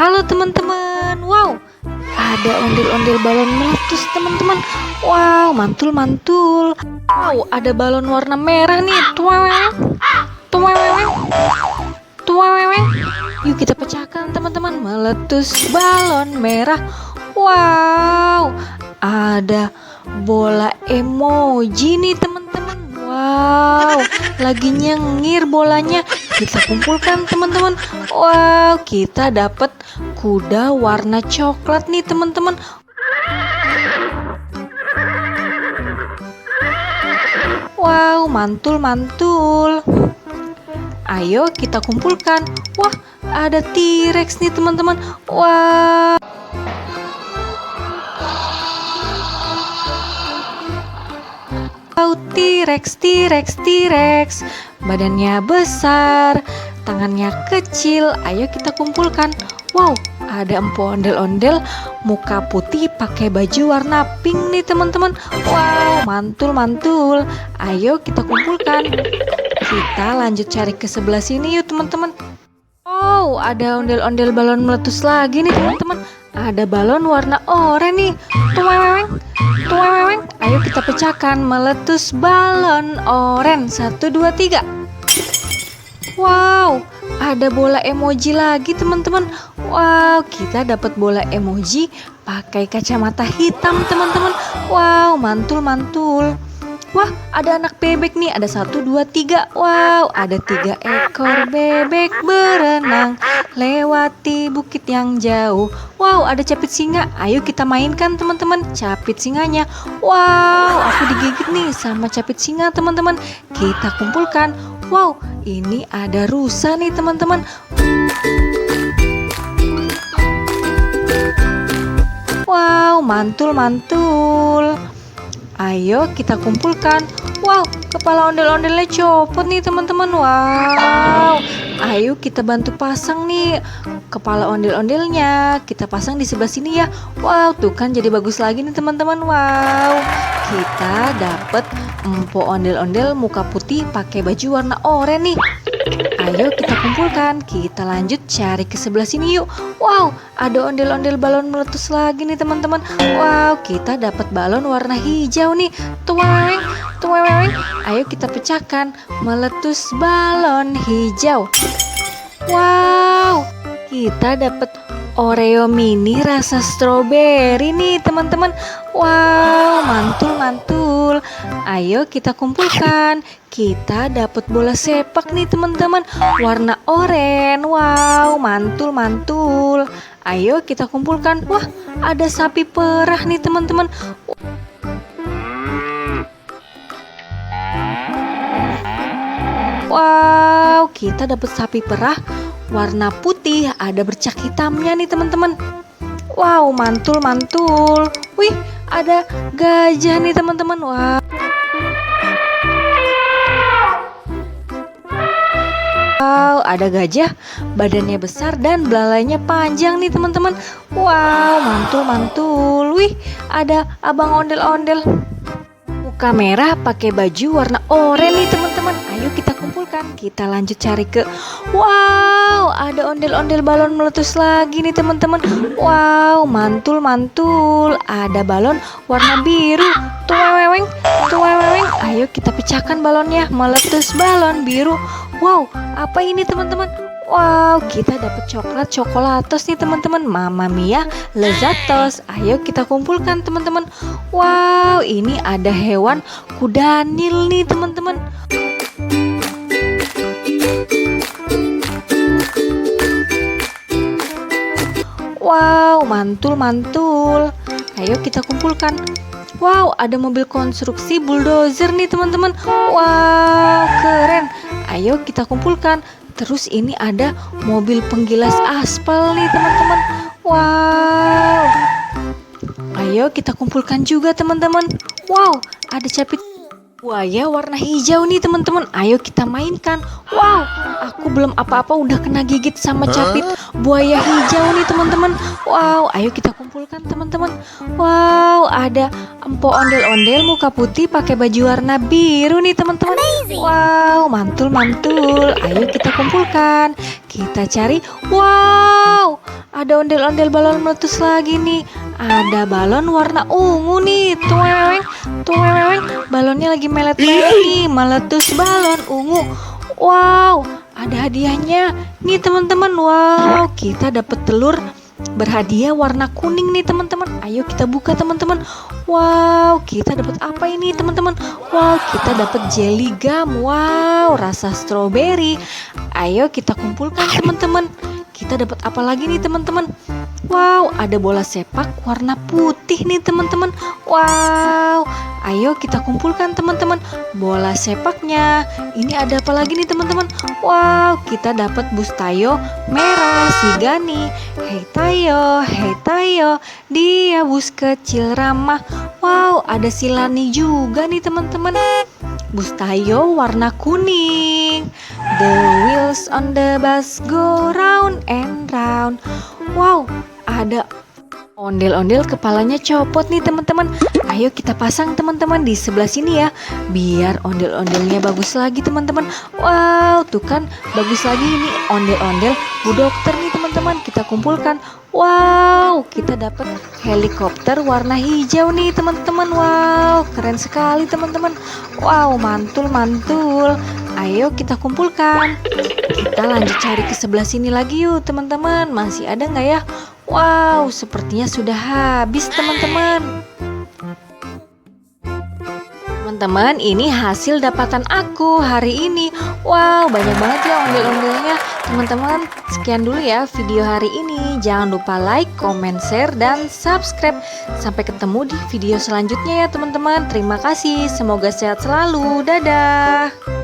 Halo teman-teman, wow, ada ondel-ondel balon meletus teman-teman. Wow, mantul-mantul. Wow, ada balon warna merah nih. Tuweweng, tuweweng, tuweweng. Yuk kita pecahkan teman-teman. Meletus balon merah. Wow, ada bola emoji nih teman-teman. Wow, lagi nyengir bolanya. Kita kumpulkan teman-teman. Wow, kita dapat kuda warna coklat nih teman-teman. Wow, mantul-mantul. Ayo kita kumpulkan. Wah, ada T-Rex nih teman-teman. Wah. T-Rex, T-Rex, T-Rex. Badannya besar, tangannya kecil. Ayo kita kumpulkan. Wow, ada empu ondel-ondel muka putih pakai baju warna pink nih teman-teman. Wow, mantul-mantul. Ayo kita kumpulkan. Kita lanjut cari ke sebelah sini yuk teman-teman. Oh, ada ondel-ondel balon meletus lagi nih teman-teman. Ada balon warna oranye nih. Tuweweng, tuweweng. Ayo kita pecahkan. Meletus balon oranye. 1, 2, 3. Wow, ada bola emoji lagi teman-teman. Wow, kita dapat bola emoji pakai kacamata hitam teman-teman. Wow, mantul-mantul. Wah, ada anak bebek nih. Ada 1, 2, 3. Wow, ada 3 ekor bebek berenang lewati bukit yang jauh. Wow, ada capit singa. Ayo kita mainkan teman-teman capit singanya. Wow, aku digigit nih sama capit singa teman-teman. Kita kumpulkan. Wow, ini ada rusa nih teman-teman. Wow, mantul-mantul. Ayo kita kumpulkan. Wow, kepala ondel-ondelnya copot nih teman-teman. Wow, ayo kita bantu pasang nih kepala ondel-ondelnya. Kita pasang di sebelah sini ya. Wow, tuh kan jadi bagus lagi nih teman-teman. Wow, kita dapat empu ondel-ondel muka putih pakai baju warna oranye nih. Ayo kita kumpulkan. Kita lanjut cari ke sebelah sini yuk. Wow, ada ondel-ondel balon meletus lagi nih teman-teman. Wow, kita dapat balon warna hijau nih. Tuweng, tuweng. Ayo kita pecahkan. Meletus balon hijau. Wow, kita dapat Oreo mini rasa stroberi nih teman-teman. Wow, mantul-mantul. Ayo kita kumpulkan. Kita dapat bola sepak nih teman-teman, warna oranye. Wow, mantul-mantul. Ayo kita kumpulkan. Wah, ada sapi perah nih teman-teman. Wow, kita dapat sapi perah warna putih, ada bercak hitamnya nih teman-teman. Wow, mantul-mantul. Wih, ada gajah nih teman-teman. Wow. Wow, ada gajah, badannya besar dan belalainya panjang nih teman-teman. Wow, mantul-mantul. Wih, ada abang ondel-ondel muka merah pakai baju warna oranye nih teman-teman. Ayo kita kumpulkan. Kita lanjut cari ke. Wow, ada ondel-ondel balon meletus lagi nih teman-teman. Wow, mantul-mantul. Ada balon warna biru. Tuweweng, tuweweng. Ayo kita pecahkan balonnya. Meletus balon biru. Wow, apa ini teman-teman? Wow, kita dapat coklat coklatos nih teman-teman. Mamma Mia Lezatos. Ayo kita kumpulkan teman-teman. Wow, ini ada hewan kuda Nil nih teman-teman. Wow, mantul-mantul. Ayo kita kumpulkan. Wow, ada mobil konstruksi bulldozer nih teman-teman. Wow, keren. Ayo kita kumpulkan. Terus ini ada mobil penggilas aspal nih teman-teman. Wow. Ayo kita kumpulkan juga teman-teman. Wow, ada capit buaya warna hijau nih teman-teman. Ayo kita mainkan. Wow, aku belum apa-apa udah kena gigit sama capit buaya hijau nih teman-teman. Wow, ayo kita kumpulkan teman-teman. Wow, ada empo ondel-ondel muka putih pakai baju warna biru nih teman-teman. Wow, mantul-mantul. Ayo kita kumpulkan. Kita cari. Wow, ada ada ondel-ondel balon meletus lagi nih. Ada balon warna ungu nih. Tuweweng, tuweweng. Balonnya lagi melet-melet nih, meletus balon ungu. Wow, ada hadiahnya nih teman-teman. Wow, kita dapat telur berhadiah warna kuning nih teman-teman. Ayo kita buka teman-teman. Wow, kita dapat apa ini teman-teman? Wow, kita dapat jelly gum. Wow, rasa strawberry. Ayo kita kumpulkan teman-teman. Kita dapat apa lagi nih teman-teman? Wow, ada bola sepak warna putih nih teman-teman. Wow, ayo kita kumpulkan teman-teman bola sepaknya. Ini ada apa lagi nih teman-teman? Wow, kita dapat bus Tayo merah si Gani. Hei Tayo, dia bus kecil ramah. Wow, ada si Lani juga nih teman-teman. Bus Tayo warna kuning. The wheels on the bus go round and round. Wow, ada ondel-ondel kepalanya copot nih teman-teman. Ayo kita pasang teman-teman di sebelah sini ya, biar ondel-ondelnya bagus lagi teman-teman. Wow, tuh kan bagus lagi ini ondel-ondel Bu Dokter nih teman-teman. Kita kumpulkan. Wow, kita dapat helikopter warna hijau nih teman-teman. Wow, keren sekali teman-teman. Wow, mantul-mantul. Ayo kita kumpulkan. Kita lanjut cari ke sebelah sini lagi yuk teman-teman. Masih ada nggak ya? Wow, sepertinya sudah habis teman-teman. Teman-teman, ini hasil dapatan aku hari ini. Wow, banyak banget ya ondel-ondelnya. Teman-teman, sekian dulu ya video hari ini. Jangan lupa like, comment, share, dan subscribe. Sampai ketemu di video selanjutnya ya teman-teman. Terima kasih, semoga sehat selalu. Dadah.